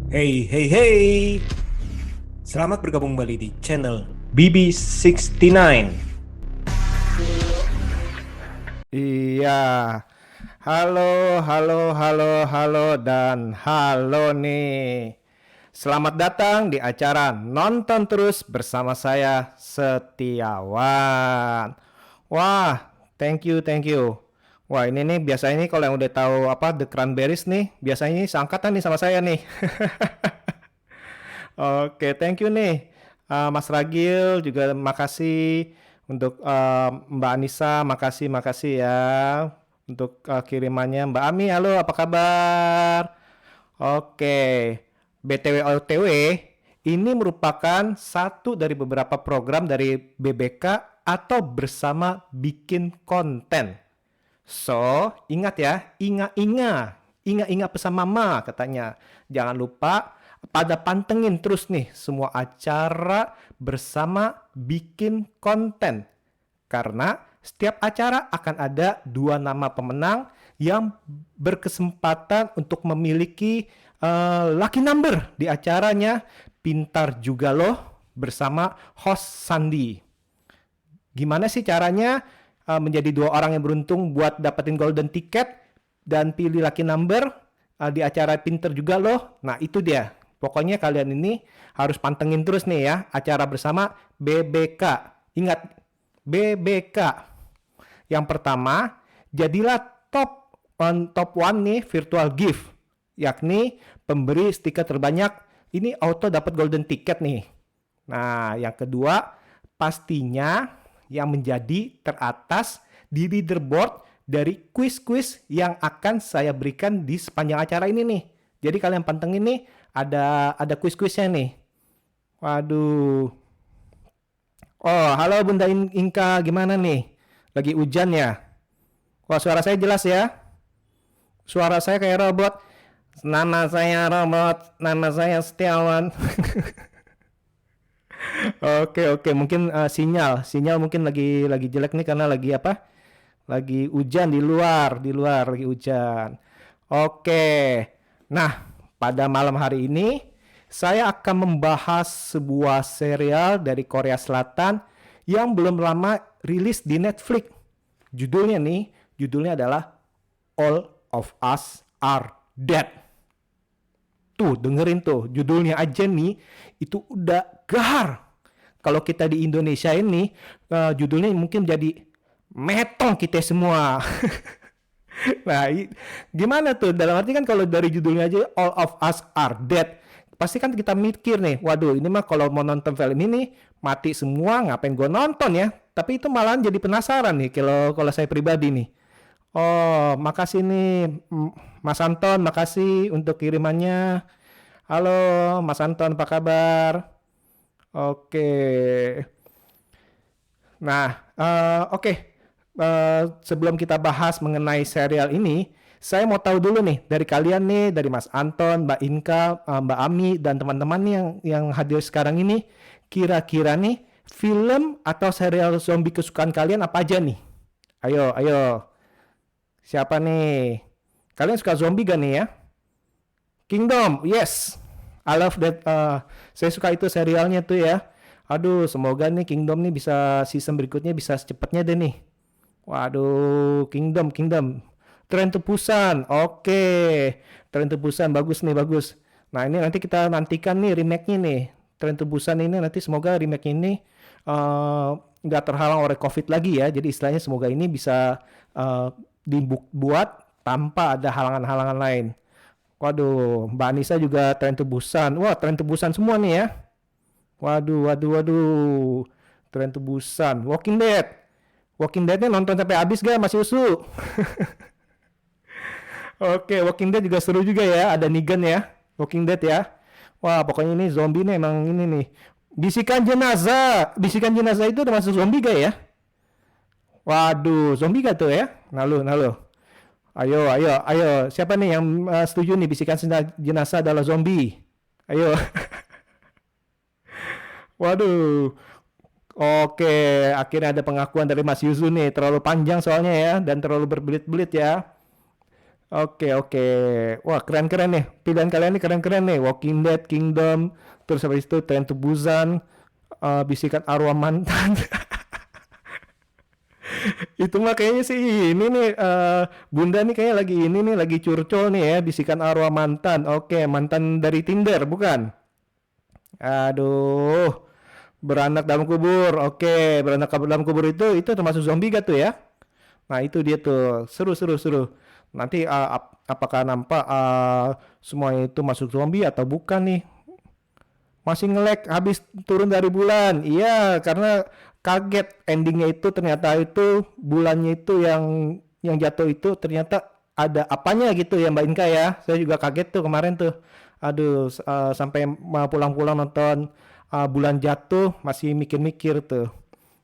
Hey, hey, hey. Selamat bergabung kembali di channel BB69. Iya, halo, halo, halo, halo, dan halo nih. Selamat datang di acara Nonton Terus bersama saya, Setiawan. Wah, thank you, thank you. Wah, ini nih biasanya nih kalau yang udah tahu apa The Cranberries nih, biasanya ini seangkatan nih sama saya nih. Oke, thank you nih. Mas Ragil juga makasih untuk Mbak Anissa, makasih ya untuk kirimannya. Mbak Ami, halo, apa kabar? Oke, BTW OTW, ini merupakan satu dari beberapa program dari BBK atau bersama bikin konten. So, ingat ya, ingat pesan mama katanya. Jangan lupa pada pantengin terus nih semua acara bersama bikin konten. Karena setiap acara akan ada dua nama pemenang yang berkesempatan untuk memiliki lucky number di acaranya. Pintar juga loh bersama host Sandi. Gimana sih caranya menjadi dua orang yang beruntung buat dapetin golden ticket dan pilih lucky number di acara Pinter juga loh. Nah itu dia. Pokoknya kalian ini harus pantengin terus nih ya acara bersama BBK. Ingat BBK. Yang pertama, jadilah top one nih virtual gift, yakni pemberi stiker terbanyak ini auto dapat golden ticket nih. Nah, yang kedua, pastinya yang menjadi teratas di leaderboard dari kuis-kuis yang akan saya berikan di sepanjang acara ini nih. Jadi kalian pantengin nih, ada kuis-kuisnya nih. Waduh. Oh, halo Bunda Inka, gimana nih? Lagi hujan ya? Wah, suara saya jelas ya? Suara saya kayak robot. Nama saya robot, nama saya Setiawan. Oke, oke, mungkin sinyal mungkin lagi jelek nih karena lagi apa? Lagi hujan di luar lagi hujan. Oke. Nah, pada malam hari ini saya akan membahas sebuah serial dari Korea Selatan yang belum lama rilis di Netflix. Judulnya adalah All of Us Are Dead. Tuh, dengerin tuh, judulnya aja nih, itu udah gahar. Kalau kita di Indonesia ini, judulnya mungkin jadi metong kita semua. Nah, gimana tuh? Dalam arti kan kalau dari judulnya aja All of Us Are Dead, pasti kan kita mikir nih, waduh ini mah kalau mau nonton film ini mati semua, ngapain gue nonton ya? Tapi itu malahan jadi penasaran nih kalau kalau saya pribadi nih. Oh, makasih nih Mas Anton, makasih untuk kirimannya. Halo Mas Anton, apa kabar? Oke. Nah, oke. Sebelum kita bahas mengenai serial ini, saya mau tahu dulu nih dari kalian nih, dari Mas Anton, Mbak Inka, Mbak Ami, dan teman-teman nih yang hadir sekarang ini, kira-kira nih film atau serial zombie kesukaan kalian apa aja nih? Ayo, ayo. Siapa nih? Kalian suka zombie gak nih ya? Kingdom, yes. I love that. Saya suka itu serialnya tuh ya. Aduh, semoga nih Kingdom nih bisa season berikutnya bisa secepatnya deh nih. Waduh, Kingdom. Tren to Busan, oke. Tren to Busan, bagus nih, bagus. Nah, ini nanti kita nantikan nih remake-nya nih. Tren to Busan ini nanti semoga remake ini nggak terhalang oleh COVID lagi ya. Jadi istilahnya semoga ini bisa dibuat tanpa ada halangan-halangan lain. Waduh, Mbak Anissa juga Tren to Busan. Wah, Tren to Busan semua nih ya. Waduh. Tren to Busan. Walking Dead. Walking Dead-nya nonton sampai habis gak Mas Yusu? Oke, Walking Dead juga seru juga ya. Ada Negan ya. Walking Dead ya. Wah, pokoknya ini zombie nih emang ini nih. Bisikan jenazah. Bisikan jenazah itu termasuk zombie gak ya? Waduh, zombie gak tuh ya? Nalu. Ayo. Siapa nih yang setuju nih bisikan jenazah adalah zombie? Ayo. Waduh. Oke, akhirnya ada pengakuan dari Mas Yuzu nih. Terlalu panjang soalnya ya dan terlalu berbelit-belit ya. Oke, oke. Wah, keren-keren nih. Pilihan kalian nih keren-keren nih. Walking Dead, Kingdom, terus habis itu Train to Busan, Bisikan Arwah Mantan. Itu mah kayaknya sih ini nih Bunda nih kayaknya lagi ini nih lagi curcol nih ya, Bisikan Arwah Mantan. Oke, mantan dari Tinder, bukan? Aduh, beranak dalam kubur. Oke, beranak dalam kubur itu termasuk zombie gak tuh ya? Nah, itu dia tuh. Seru, seru, seru. Nanti apakah nampak semua itu masuk zombie atau bukan nih? Masih nge-lag habis turun dari bulan. Iya, karena kaget endingnya itu ternyata itu bulannya itu yang jatuh itu ternyata ada apanya gitu ya Mbak Inka ya. Saya juga kaget tuh kemarin tuh. Aduh, sampai mau pulang-pulang nonton bulan jatuh masih mikir-mikir tuh.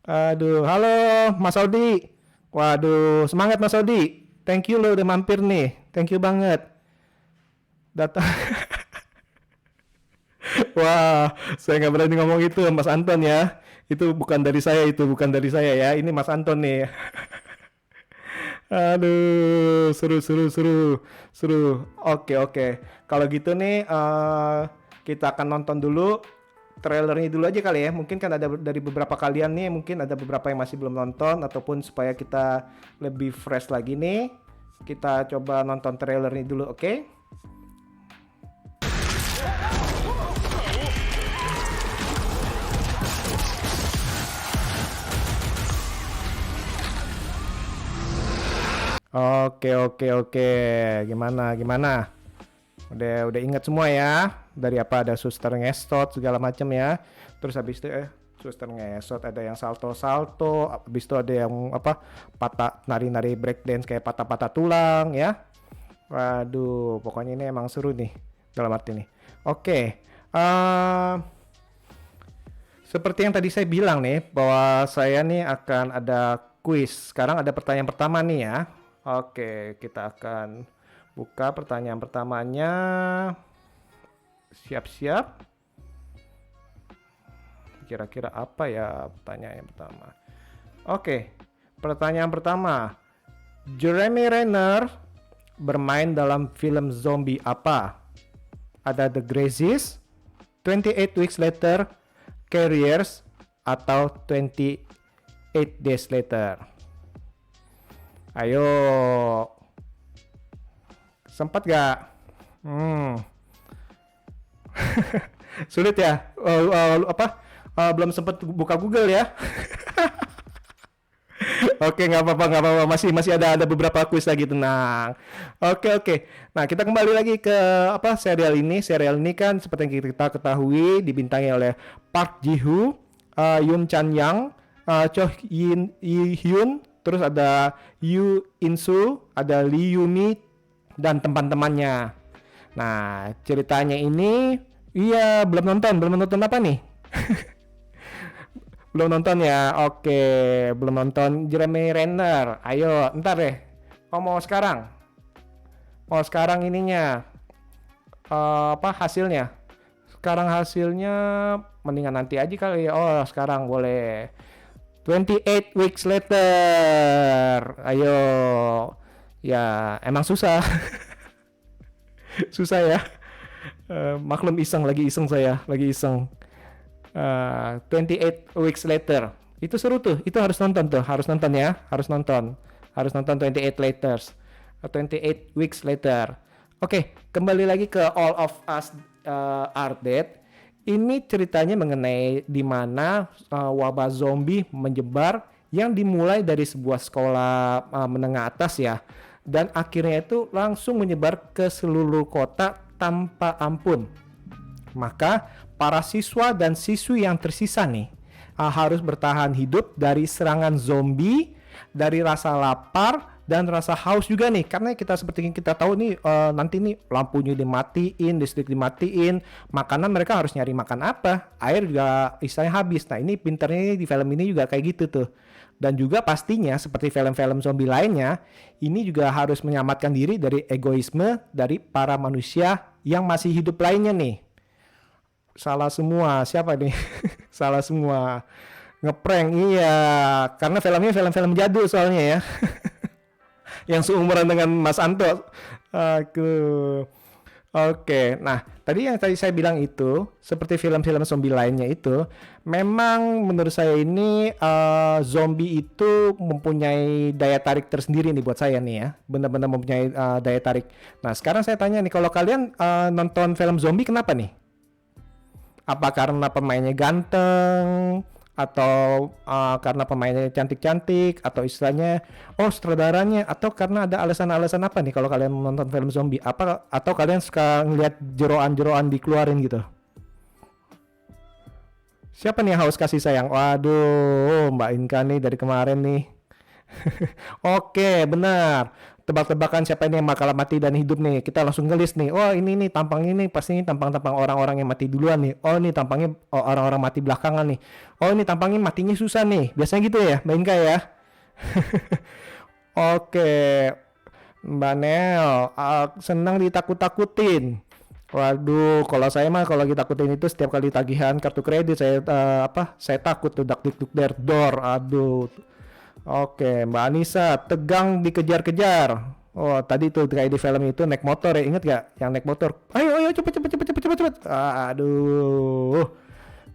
Aduh, halo Mas Audi. Waduh, semangat Mas Audi. Thank you lo udah mampir nih. Thank you banget. Datang. Wah, saya nggak berani ngomong itu, Mas Anton ya. Itu bukan dari saya, itu bukan dari saya ya. Ini Mas Anton nih. Aduh, seru, seru, seru, seru. Oke, oke. Kalau gitu nih, kita akan nonton dulu trailernya dulu aja kali ya. Mungkin kan ada dari beberapa kalian nih, mungkin ada beberapa yang masih belum nonton, ataupun supaya kita lebih fresh lagi nih, kita coba nonton trailernya dulu, oke? Oke, oke, oke. Gimana, gimana? Udah ingat semua ya? Dari apa ada suster ngesot segala macam ya. Terus habis itu suster ngesot ada yang salto-salto, habis itu ada yang apa? Patah nari-nari breakdance kayak patah-patah tulang ya. Waduh, pokoknya ini emang seru nih dalam arti nih. Oke. Seperti yang tadi saya bilang nih bahwa saya nih akan ada quiz. Sekarang ada pertanyaan pertama nih ya. Oke, kita akan buka pertanyaan pertamanya. Siap-siap. Kira-kira apa ya pertanyaan yang pertama? Oke, pertanyaan pertama. Jeremy Renner bermain dalam film zombie apa? Ada The Grazies, 28 Weeks Later, Carriers, atau 28 Days Later. Ayo, sempat gak? Sulit ya? Belum sempat buka Google ya? Oke, nggak apa-apa, nggak apa-apa. Masih ada beberapa quiz lagi, tenang. Oke. Nah, kita kembali lagi ke serial ini. Serial ini kan seperti yang kita ketahui dibintangi oleh Park Ji Hoo, Yoon Chan Yang, Cho Hyun, terus ada Yoo In Soo, ada Lee Yumi dan teman-temannya. Nah, ceritanya ini belum nonton apa nih? Belum nonton ya? Oke, belum nonton Jeremy Renner. Ayo, ntar deh. Mau sekarang? Mau sekarang ininya? Hasilnya? Sekarang hasilnya mendingan nanti aja kali ya. Oh, sekarang boleh. 28 Weeks Later. Ayo. Ya, emang susah. Susah ya. Maklum lagi iseng saya, lagi iseng. 28 Weeks Later. Itu seru tuh. Itu harus nonton tuh. Harus nonton ya. Harus nonton 28 Laters. 28 Weeks Later. Oke, kembali lagi ke All of Us Are Dead. Ini ceritanya mengenai di mana wabah zombie menyebar yang dimulai dari sebuah sekolah menengah atas ya. Dan akhirnya itu langsung menyebar ke seluruh kota tanpa ampun. Maka para siswa dan siswi yang tersisa nih harus bertahan hidup dari serangan zombie, dari rasa lapar dan rasa haus juga nih, karena kita seperti yang kita tahu nih nanti nih lampunya dimatiin, listrik dimatiin, makanan mereka harus nyari makan apa, air juga istilahnya habis. Nah ini pinternya di film ini juga kayak gitu tuh. Dan juga pastinya seperti film-film zombie lainnya, ini juga harus menyelamatkan diri dari egoisme dari para manusia yang masih hidup lainnya nih. Salah semua, siapa nih? Salah semua. Ngeprank, iya. Karena filmnya film-film jadul soalnya ya. yang seumuran dengan Mas Anto. Aku. Oke, nah tadi saya bilang itu seperti film-film zombie lainnya itu, memang menurut saya ini zombie itu mempunyai daya tarik tersendiri nih buat saya nih ya, benar-benar mempunyai daya tarik. Nah sekarang saya tanya nih, kalau kalian nonton film zombie kenapa nih? Apa karena pemainnya ganteng, atau karena pemainnya cantik-cantik, atau istilahnya sutradaranya, atau karena ada alasan-alasan apa nih kalau kalian menonton film zombie? Apa atau kalian suka ngeliat jeroan-jeroan dikeluarin gitu? Siapa nih yang haus kasih sayang? Waduh, Mbak Inka nih dari kemarin nih. Oke, benar. Tebak-tebakan siapa ini yang bakal mati dan hidup nih. Kita langsung ngelis nih. Oh, ini nih tampang ini pasti ini tampang-tampang orang-orang yang mati duluan nih. Oh, ini tampangnya orang-orang mati belakangan nih. Oh, ini tampangnya matinya susah nih. Biasanya gitu ya, Mbak Inka ya. Oke, Mbak Nel, senang ditakut-takutin. Waduh, kalau saya mah kalau ditakutin itu setiap kali tagihan kartu kredit saya saya takut tuh dak duk der dor. Aduh. Oke, Mbak Anissa, tegang dikejar-kejar. Oh, tadi tuh kayak di film itu naik motor ya, inget gak? Yang naik motor. Ayo, cepet. Aduh,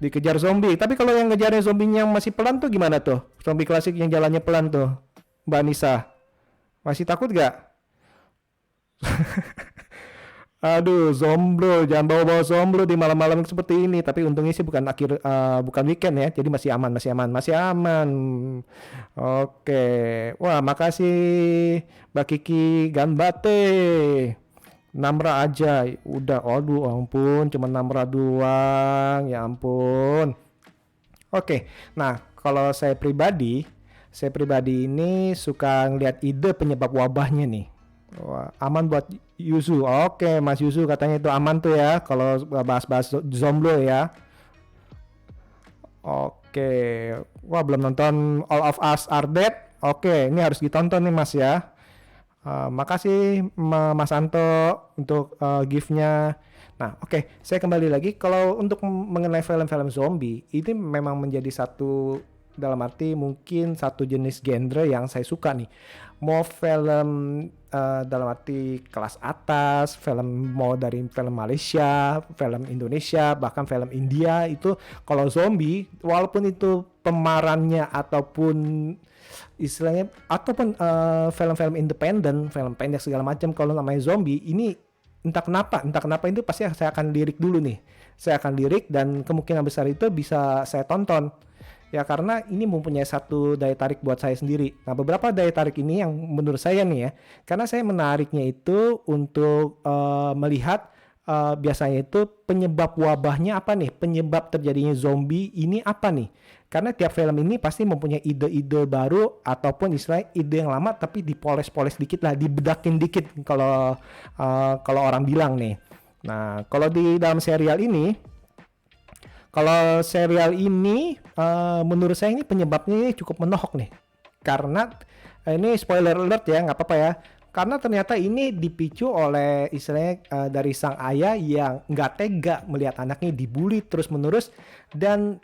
dikejar zombie. Tapi kalau yang ngejarnya zombinya yang masih pelan tuh gimana tuh? Zombie klasik yang jalannya pelan tuh, Mbak Anissa. Masih takut gak? Aduh, zomblo, jangan bawa-bawa zomblo di malam-malam seperti ini. Tapi untungnya sih bukan weekend ya, jadi masih aman. Oke, wah makasih Mbak Kiki Ganbate. Namra aja, udah, aduh ampun, cuma Namra doang, ya ampun. Oke, nah kalau saya pribadi ini suka ngeliat ide penyebab wabahnya nih. Wah, aman buat Yusu. Oke, Mas Yusu katanya itu aman tuh ya kalau bahas-bahas zomblo ya. Oke. Wah, belum nonton All of Us Are Dead. Oke, ini harus ditonton nih Mas ya. Makasih Mas Anto untuk gift-nya. Nah, oke, saya kembali lagi kalau untuk mengenai film-film zombie, ini memang menjadi satu, dalam arti mungkin satu jenis genre yang saya suka nih. Mau film dalam arti kelas atas, film mau dari film Malaysia, film Indonesia, bahkan film India, itu kalau zombie walaupun itu pemerannya ataupun istilahnya ataupun film-film independen, film pendek segala macam, kalau namanya zombie ini entah kenapa itu pasti saya akan lirik dulu nih. Saya akan lirik dan kemungkinan besar itu bisa saya tonton. Ya karena ini mempunyai satu daya tarik buat saya sendiri. Nah beberapa daya tarik ini yang menurut saya nih ya, karena saya menariknya itu untuk melihat biasanya itu penyebab wabahnya apa nih, penyebab terjadinya zombie ini apa nih. Karena tiap film ini pasti mempunyai ide-ide baru ataupun istilah ide yang lama tapi dipoles-poles dikit lah, dibedakin dikit kalau orang bilang nih. Nah kalau di dalam serial ini, menurut saya ini penyebabnya ini cukup menohok nih. Karena ini spoiler alert ya, nggak apa-apa ya. Karena ternyata ini dipicu oleh istilahnya dari sang ayah yang nggak tega melihat anaknya dibully terus-menerus. Dan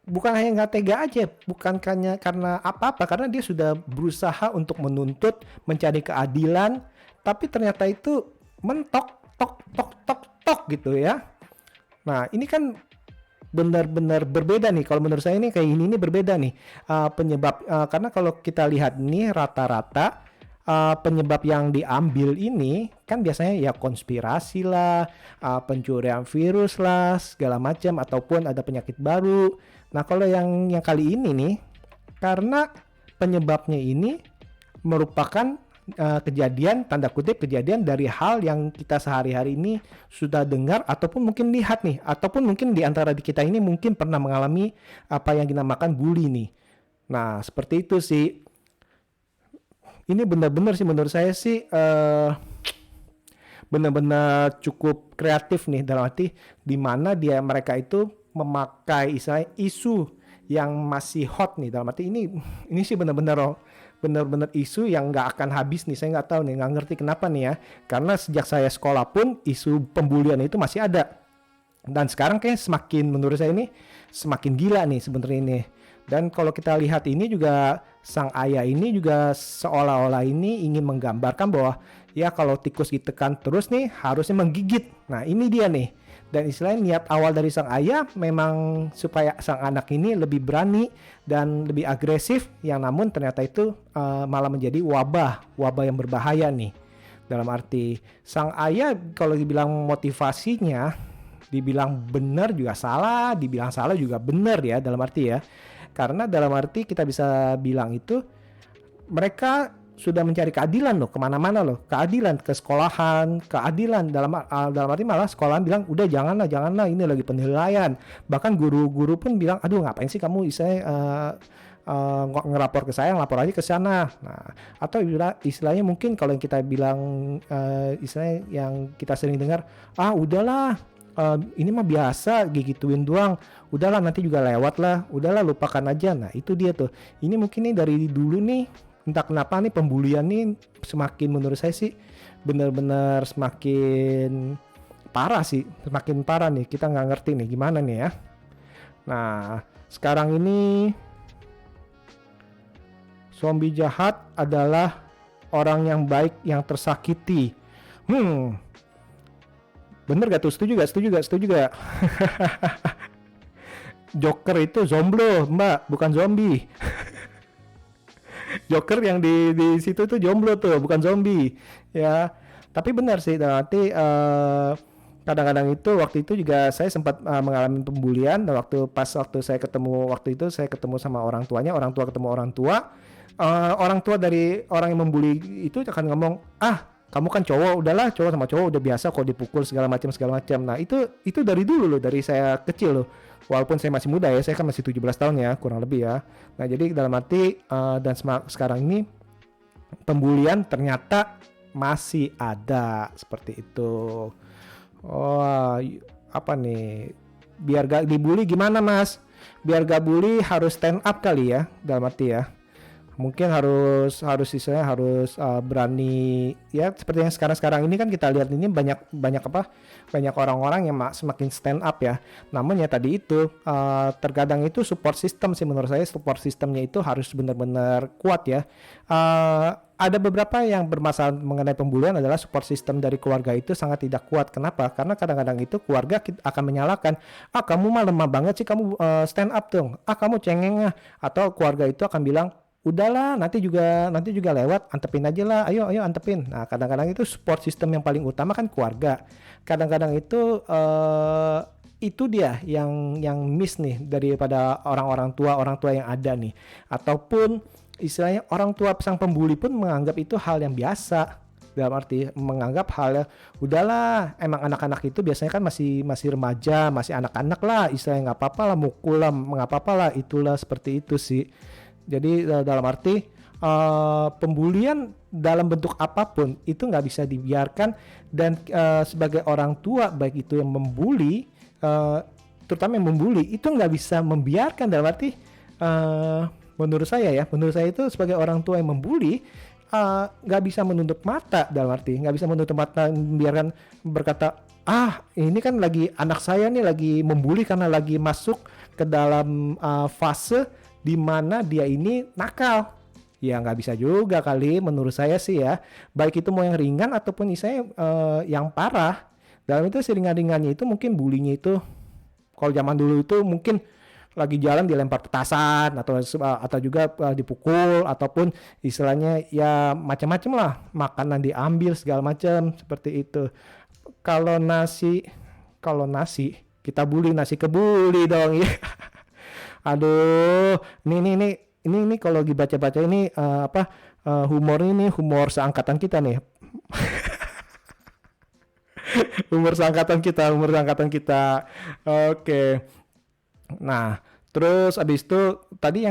bukan hanya nggak tega aja, bukan karena apa-apa, karena dia sudah berusaha untuk menuntut, mencari keadilan. Tapi ternyata itu mentok, tok gitu ya. Nah ini kan benar-benar berbeda nih. Kalau menurut saya ini kayak ini berbeda nih penyebab karena kalau kita lihat nih rata-rata penyebab yang diambil ini kan biasanya ya konspirasi lah, pencurian virus lah, segala macam, ataupun ada penyakit baru. Nah kalau yang kali ini nih, karena penyebabnya ini merupakan kejadian, tanda kutip kejadian dari hal yang kita sehari-hari ini sudah dengar ataupun mungkin lihat nih, ataupun mungkin di antara kita ini mungkin pernah mengalami apa yang dinamakan bully nih. Nah seperti itu sih. Ini benar-benar sih menurut saya sih benar-benar cukup kreatif nih, dalam arti di mana mereka itu memakai isu yang masih hot nih, dalam arti ini sih benar-benar isu yang nggak akan habis nih. Saya nggak tahu nih, nggak ngerti kenapa nih ya, karena sejak saya sekolah pun isu pembulian itu masih ada, dan sekarang kayak menurut saya ini semakin gila nih sebenarnya ini. Dan kalau kita lihat ini juga sang ayah ini juga seolah-olah ini ingin menggambarkan bahwa ya kalau tikus ditekan terus nih harusnya menggigit. Nah ini dia nih. Dan istilahnya niat awal dari sang ayah memang supaya sang anak ini lebih berani dan lebih agresif, yang namun ternyata itu malah menjadi wabah yang berbahaya nih. Dalam arti sang ayah kalau dibilang motivasinya, dibilang benar juga salah, dibilang salah juga benar ya, dalam arti ya. Karena dalam arti kita bisa bilang itu mereka sudah mencari keadilan loh, kemana-mana loh, keadilan ke sekolahan, keadilan dalam arti malah sekolahan bilang udah janganlah ini lagi penilaian. Bahkan guru-guru pun bilang aduh ngapain sih kamu ngelapor ke saya, ngelapor aja ke sana. Nah, atau istilahnya mungkin kalau yang kita bilang istilahnya yang kita sering dengar, udahlah ini mah biasa gigituin doang, udahlah nanti juga lewat lah, udahlah lupakan aja. Nah itu dia tuh, ini mungkin nih dari dulu nih entah kenapa nih pembulian nih semakin menurut saya sih benar-benar semakin parah sih, semakin parah nih, kita nggak ngerti nih gimana nih ya. Nah sekarang ini zombie jahat adalah orang yang baik yang tersakiti. Bener gak tuh? Setuju gak? Joker itu jomblo, Mbak, bukan zombie. Joker yang di situ tuh jomblo tuh, bukan zombie. Ya, tapi benar sih. Nanti kadang-kadang itu waktu itu juga saya sempat mengalami pembulian. Dan waktu saya ketemu sama orang tuanya, orang tua ketemu orang tua. Orang tua dari orang yang membuli itu akan ngomong, kamu kan cowok, udahlah cowok sama cowok udah biasa kok dipukul segala macam. Nah itu dari dulu loh, dari saya kecil loh, walaupun saya masih muda ya, saya kan masih 17 tahun ya kurang lebih ya. Nah jadi dalam arti dan sekarang ini pembulian ternyata masih ada seperti itu. Apa nih, biar gak dibully gimana mas? Biar gak bully harus stand up kali ya, dalam arti ya. Mungkin harus istilahnya harus berani ya, seperti yang sekarang ini kan kita lihat ini banyak orang-orang yang semakin stand up ya. Namun ya tadi itu terkadang itu support system sih, menurut saya support systemnya itu harus benar-benar kuat ya. Ada beberapa yang bermasalah mengenai pembulian adalah support system dari keluarga itu sangat tidak kuat. Kenapa? Karena kadang-kadang itu keluarga akan menyalahkan, kamu mah lemah banget sih, kamu stand up dong, kamu cengeng. Atau keluarga itu akan bilang, udahlah nanti juga lewat, antepin aja lah, ayo antepin. Nah kadang-kadang itu support system yang paling utama kan keluarga. Kadang-kadang itu dia yang miss nih daripada orang tua yang ada nih. Ataupun istilahnya orang tua sang pembuli pun menganggap itu hal yang biasa, dalam arti menganggap hal udahlah, emang anak-anak itu biasanya kan masih remaja, masih anak-anak lah, istilahnya nggak apa-apa lah, mukul lah, nggak apa-apa lah, itulah seperti itu sih. Jadi dalam arti pembulian dalam bentuk apapun itu nggak bisa dibiarkan, dan sebagai orang tua baik itu yang membuli, terutama yang membuli itu nggak bisa membiarkan. Dalam arti menurut saya itu sebagai orang tua yang membuli nggak bisa menutup mata, dalam arti nggak bisa menutup mata membiarkan berkata, ini kan lagi anak saya nih lagi membuli karena lagi masuk ke dalam fase di mana dia ini nakal. Ya nggak bisa juga kali menurut saya sih ya, baik itu mau yang ringan ataupun misalnya yang parah. Dalam itu seringan-ringannya itu mungkin bullyingnya itu kalau zaman dulu itu mungkin lagi jalan dilempar petasan atau juga dipukul, ataupun istilahnya ya macam-macam lah, makanan diambil segala macam seperti itu. Kalau nasi kita bully, nasi kebuli dong ya. Aduh, ini kalau dibaca-baca ini humor ini humor seangkatan kita nih. humor seangkatan kita. Oke. Nah, terus abis itu tadi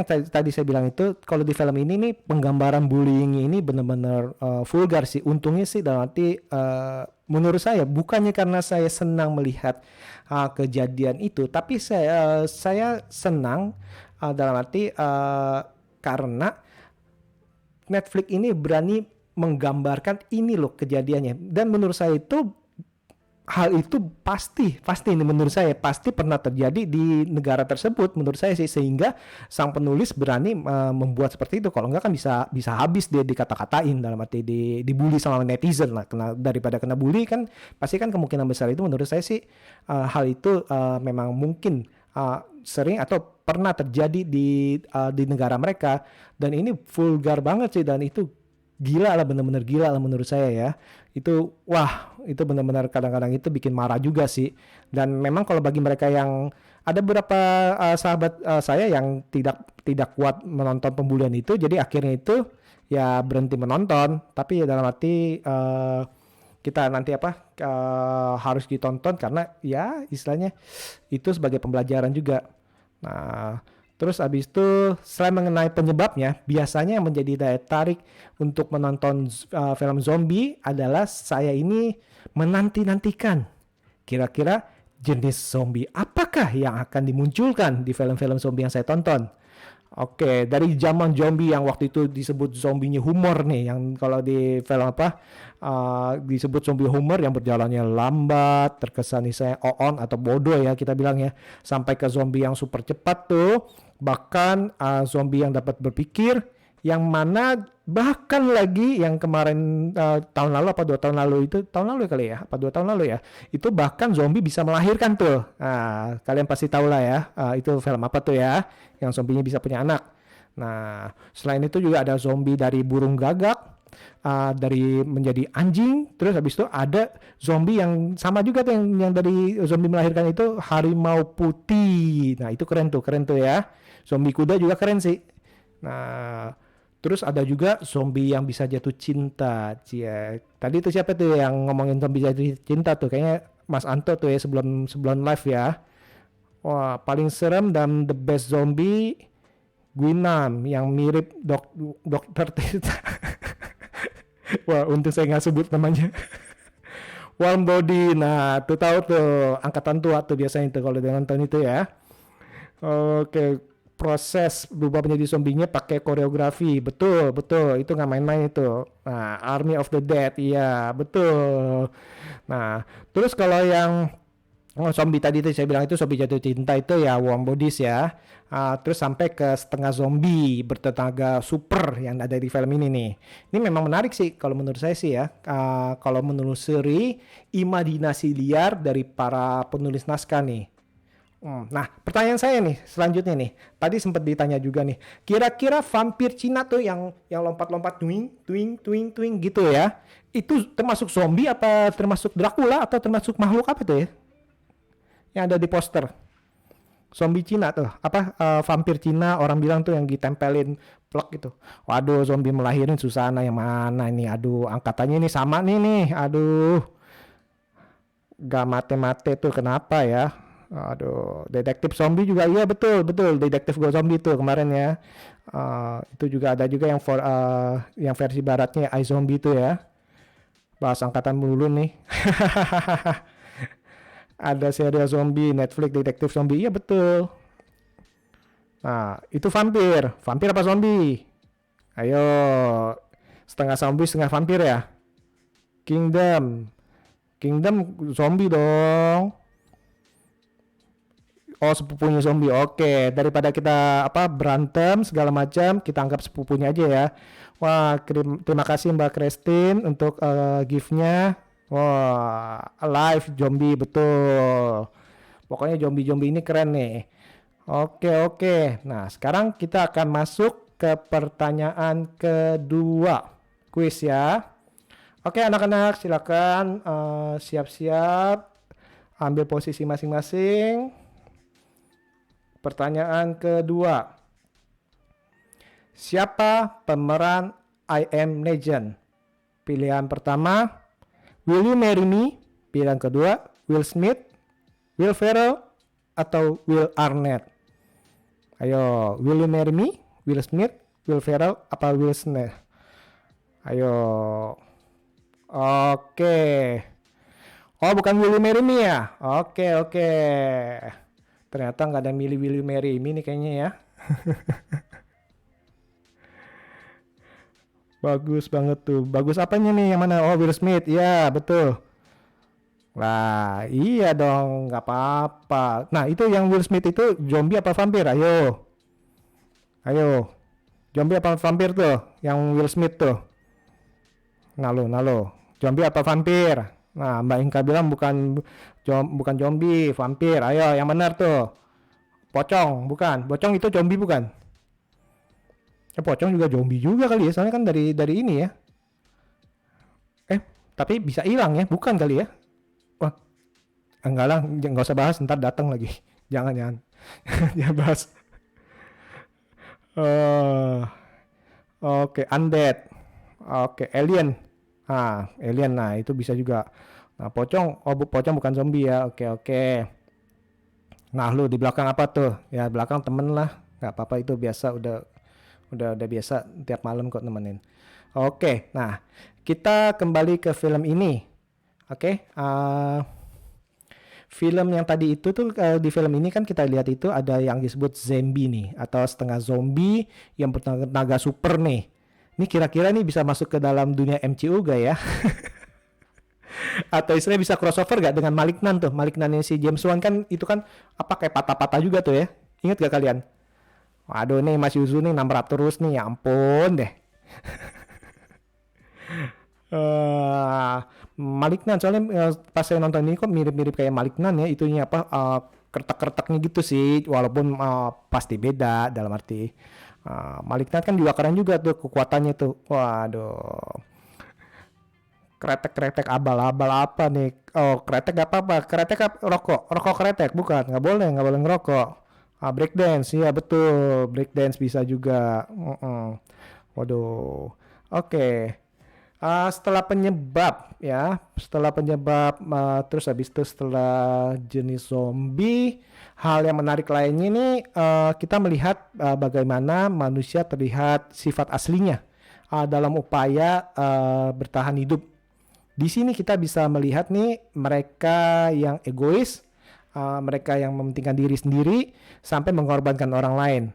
saya bilang itu kalau di film ini nih penggambaran bullying ini benar-benar vulgar sih. Untungnya sih dalam arti menurut saya bukannya karena saya senang melihat kejadian itu, tapi saya senang dalam arti karena Netflix ini berani menggambarkan ini loh kejadiannya, dan menurut saya itu hal itu pasti ini menurut saya pasti pernah terjadi di negara tersebut menurut saya sih, sehingga sang penulis berani membuat seperti itu. Kalau enggak kan bisa habis dia dikata-katain, dalam arti dibully sama netizen lah. Daripada kena bully kan pasti kan kemungkinan besar itu menurut saya sih hal itu memang mungkin sering atau pernah terjadi di negara mereka, dan ini vulgar banget sih, dan itu gila lah, bener-bener gila lah menurut saya ya. Itu wah, itu benar-benar kadang-kadang itu bikin marah juga sih. Dan memang kalau bagi mereka yang ada beberapa sahabat saya yang tidak kuat menonton pembulian itu, jadi akhirnya itu ya berhenti menonton. Tapi ya dalam arti kita nanti harus ditonton karena ya istilahnya itu sebagai pembelajaran juga. Nah, terus abis itu selain mengenai penyebabnya, biasanya yang menjadi daya tarik untuk menonton film zombie adalah saya ini menanti-nantikan kira-kira jenis zombie apakah yang akan dimunculkan di film-film zombie yang saya tonton. Oke, dari zaman zombie yang waktu itu disebut zombinya humor nih, yang kalau di film disebut zombie humor yang berjalannya lambat, terkesan misalnya on atau bodoh ya kita bilang ya, sampai ke zombie yang super cepat tuh, bahkan zombie yang dapat berpikir, yang mana bahkan lagi yang kemarin tahun lalu apa 2 tahun lalu itu, tahun lalu kali ya, apa 2 tahun lalu ya, itu bahkan zombie bisa melahirkan tuh. Nah, kalian pasti tahu lah ya, itu film apa tuh ya, yang zombinya bisa punya anak. Nah, selain itu juga ada zombie dari burung gagak, dari menjadi anjing. Terus habis itu ada zombie yang sama juga tuh, yang dari zombie melahirkan itu harimau putih. Nah, itu keren tuh ya. Zombie kuda juga keren sih. Nah, terus ada juga zombie yang bisa jatuh cinta. Cia. Tadi itu siapa tuh yang ngomongin zombie jatuh cinta tuh? Kayaknya Mas Anto tuh ya, sebelum live ya. Wah, paling serem dan the best zombie Guinam yang mirip dokter Tirta. Wah, untung saya nggak sebut namanya. Warm body. Nah, tuh tahu tuh angkatan tua tuh biasanya tuh kalau dia nonton itu ya. Oke, proses berubah menjadi zombinya pakai koreografi, betul itu nggak main-main itu. Nah, Army of the Dead, iya betul. Nah, terus kalau yang zombie tadi tuh saya bilang itu zombie jatuh cinta itu ya warm bodies ya. Terus sampai ke setengah zombie bertenaga super yang ada di film ini nih. Ini memang menarik sih kalau menurut saya sih ya. Kalau menelusuri imajinasi liar dari para penulis naskah nih. Nah, pertanyaan saya nih selanjutnya nih. Tadi sempat ditanya juga nih. Kira-kira vampir Cina tuh yang lompat-lompat twing gitu ya. Itu termasuk zombie apa termasuk Dracula atau termasuk makhluk apa tuh ya? Yang ada di poster. Zombie Cina tuh. Vampir Cina orang bilang tuh yang ditempelin plek gitu. Waduh, zombie melahirin Susana yang mana ini? Aduh, angkatannya ini sama nih. Aduh. Gak mate-mate tuh kenapa ya? Aduh, detektif zombie juga iya betul detektif go zombie tuh kemarin ya. Itu juga ada juga yang versi baratnya iZombie itu ya. Bahas angkatan mulu nih. Ada serial zombie Netflix detektif zombie, iya betul. Nah, itu vampir apa zombie? Ayo, setengah zombie setengah vampir ya. Kingdom zombie dong. Oh, sepupunya zombie. Oke, daripada kita berantem segala macam, kita anggap sepupunya aja ya. Wah, terima kasih Mbak Christine untuk gift-nya. Wah, alive zombie betul. Pokoknya zombie ini keren nih. Oke. Nah, sekarang kita akan masuk ke pertanyaan kedua. Kuis ya. Oke, anak-anak silakan siap-siap ambil posisi masing-masing. Pertanyaan kedua. Siapa pemeran I Am Legend? Pilihan pertama, Will You Marry Me? Pilihan kedua, Will Smith, Will Ferrell, atau Will Arnett? Ayo, Will You Marry Me? Will Smith, Will Ferrell, apa Will Smith? Ayo. Oke. Oh, bukan Will You Marry Me ya? Oke. Ternyata nggak ada milih Will You Marry Me nih kayaknya ya. Bagus banget tuh. Bagus apanya nih yang mana? Oh, Will Smith. Ya, betul. Lah, iya dong, nggak apa-apa. Nah, itu yang Will Smith itu zombie apa vampir? Ayo, ayo. Zombie apa vampir tuh? Yang Will Smith tuh. Nah lo. Zombie apa vampir? Nah, Mbak Inka bilang bukan zombie, vampir. Ayo, yang benar tuh. Pocong, bukan. Pocong itu zombie bukan? Pocong juga zombie juga kali ya, soalnya kan dari ini ya. Eh, tapi bisa hilang ya, bukan kali ya? Wah, enggak lah, nggak usah bahas, ntar datang lagi. Jangan. Jangan bahas. Eh, oke, undead. Oke, alien. Alien. Nah, itu bisa juga. Nah, pocong bukan zombie ya. Oke. Nah, lu di belakang apa tuh? Ya, belakang temen lah. Nggak apa-apa itu biasa udah biasa tiap malam kok nemenin. Oke, nah kita kembali ke film ini. Oke, film yang tadi itu tuh di film ini kan kita lihat itu ada yang disebut zombie nih atau setengah zombie yang bertenaga super nih. Ini kira-kira nih bisa masuk ke dalam dunia MCU gak ya? Atau istilahnya bisa crossover gak dengan Malignan tuh? Malignannya si James Wan kan itu kan apa kayak patah-patah juga tuh ya? Ingat gak kalian? Waduh nih Mas Yuzu nih nambah terus nih, ya ampun deh. eh Malignan soalnya pas saya nonton ini kok mirip-mirip kayak Malignan ya itunya apa kertek-kerteknya gitu sih walaupun pasti beda dalam arti Malignan kan juga keren juga tuh kekuatannya tuh. Waduh, kretek-kretek abal-abal apa nih? Oh, kretek gak apa-apa. Kretek rokok kretek bukan, nggak boleh ngerokok. Breakdance, iya betul, breakdance bisa juga. Waduh, oke. Setelah penyebab terus habis itu setelah jenis zombie, hal yang menarik lainnya nih kita melihat bagaimana manusia terlihat sifat aslinya dalam upaya bertahan hidup. Di sini kita bisa melihat nih mereka yang egois, mereka yang mementingkan diri sendiri sampai mengorbankan orang lain.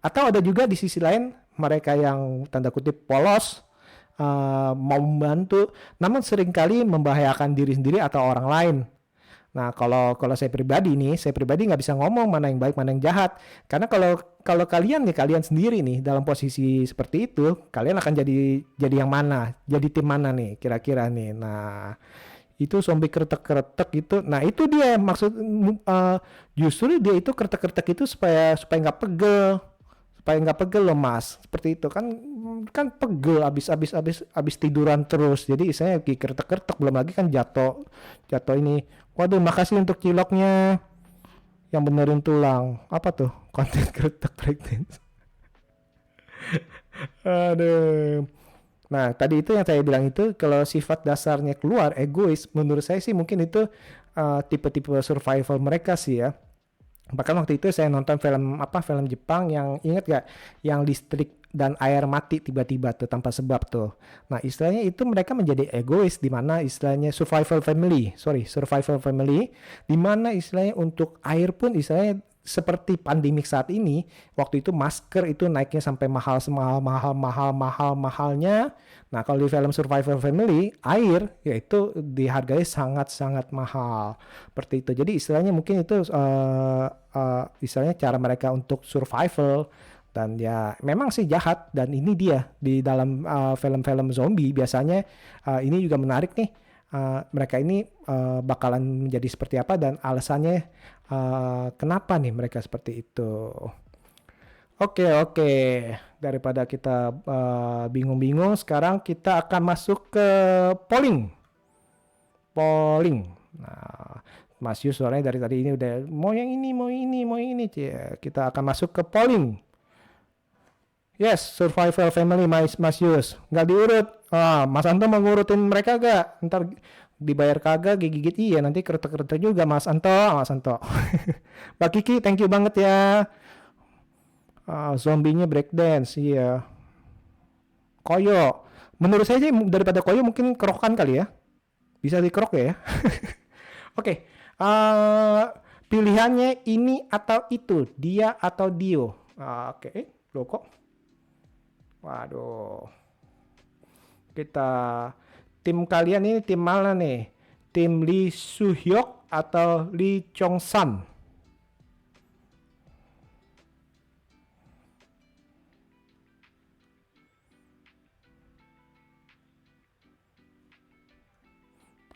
Atau ada juga di sisi lain mereka yang tanda kutip polos, mau membantu, namun seringkali membahayakan diri sendiri atau orang lain. Nah, kalau saya pribadi nggak bisa ngomong mana yang baik, mana yang jahat. Karena kalau kalau kalian sendiri nih dalam posisi seperti itu, kalian akan jadi yang mana? Jadi tim mana nih kira-kira nih. Nah, itu zombie kretek-kretek itu. Nah, itu dia maksud justru dia itu kretek-kretek itu supaya nggak pegel loh mas seperti itu kan kan pegel abis tiduran terus jadi saya kertek-kertek belum lagi kan jatuh jatuh ini. Waduh, makasih untuk ciloknya yang benerin tulang apa tuh konten kertek breakdance. Aduh. Nah, tadi itu yang saya bilang itu kalau sifat dasarnya keluar egois, menurut saya sih mungkin itu tipe-tipe survival mereka sih ya. Bahkan waktu itu saya nonton film Jepang yang inget gak yang listrik dan air mati tiba-tiba tuh tanpa sebab tuh. Nah, istilahnya itu mereka menjadi egois di mana istilahnya survival family di mana istilahnya untuk air pun istilahnya seperti pandemik saat ini, waktu itu masker itu naiknya sampai mahal mahalnya. Nah, kalau di film Survivor Family, air yaitu dihargai sangat-sangat mahal. Seperti itu. Jadi istilahnya mungkin itu istilahnya cara mereka untuk survival dan ya memang sih jahat dan ini dia di dalam film-film zombie biasanya ini juga menarik nih. Mereka ini bakalan menjadi seperti apa dan alasannya kenapa nih mereka seperti itu. Oke. Daripada kita bingung-bingung, sekarang kita akan masuk ke polling. Nah, Mas Yus suaranya dari tadi ini udah mau yang ini, mau ini. Kita akan masuk ke polling. Yes, survival family Mas Yus. Nggak diurut. Mas Anto mau ngurutin mereka gak? Ntar dibayar kagak gigit iya nanti kereta juga Mas Anto. Mbak Kiki thank you banget ya. Zombinya breakdance iya. Koyo. Menurut saya sih daripada koyo mungkin kerokan kali ya. Bisa dikerok ya. Oke. Pilihannya ini atau itu, dia atau Dio. Oke. Loh kok. Waduh. Kita tim kalian ini tim mana nih? Tim Lee Soo-hyuk atau Lee Chong-san?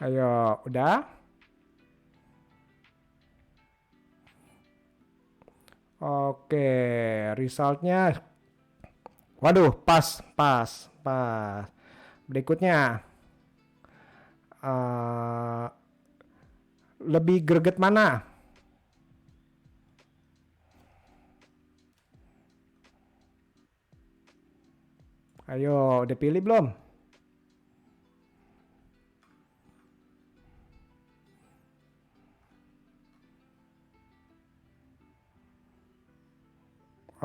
Ayo, udah? Oke, resultnya. Waduh, pas, pas, pas. Berikutnya, eh, lebih greget mana? Ayo, udah pilih belum?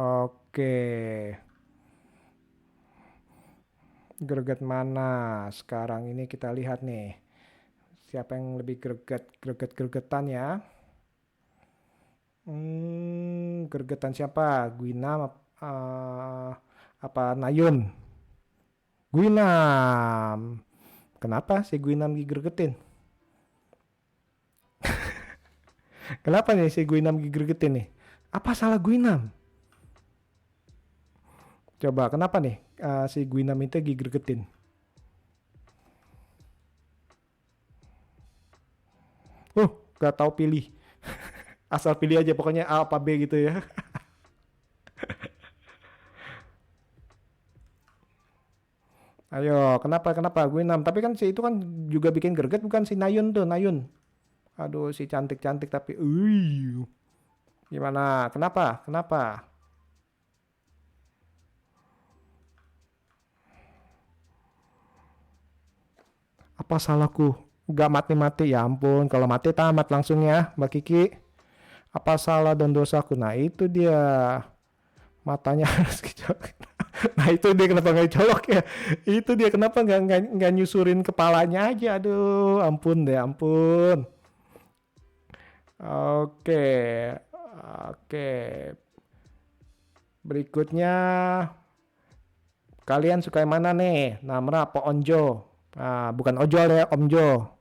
Oke, greget mana? Sekarang ini kita lihat nih. Siapa yang lebih gregetan ya? Gregetan siapa? Guinam apa Nayun? Guinam. Kenapa si Guinam gregetin? Kenapa nih si Guinam gregetin nih? Apa salah Guinam? Coba kenapa nih si Guinam itu gregetin? Gak tahu pilih. Asal pilih aja pokoknya A apa B gitu ya. Ayo, kenapa Guinam? Tapi kan si itu kan juga bikin greget bukan si Nayun tuh, Nayun. Aduh, si cantik-cantik tapi gimana? Kenapa? Apa salahku? Gak mati-mati, ya ampun. Kalau mati tamat langsung ya, Mbak Kiki. Apa salah dan dosaku? Nah itu dia. Matanya harus dicolok. Nah itu dia kenapa nggak dicolok ya? Itu dia kenapa nggak nyusurin kepalanya aja? Aduh, ampun deh, ampun. Oke, oke. Berikutnya, kalian suka yang mana nih? Namra apa Onjo? Bukan ojol ya, Omjo.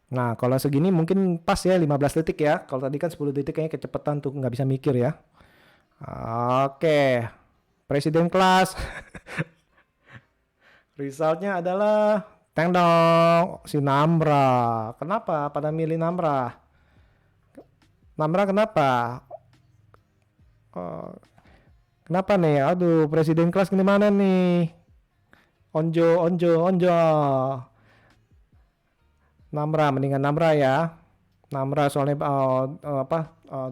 Nah, kalau segini mungkin pas ya 15 detik ya. Kalau tadi kan 10 detik kayaknya kecepatan tuh nggak bisa mikir ya. Oke, presiden kelas. Resultnya adalah teng dong, si Namra. Kenapa pada milih Namra? Namra kenapa? Oh, kenapa nih? Aduh, presiden kelas gimana nih? Onjo. Namra, mendingan Namra ya. Namra soalnya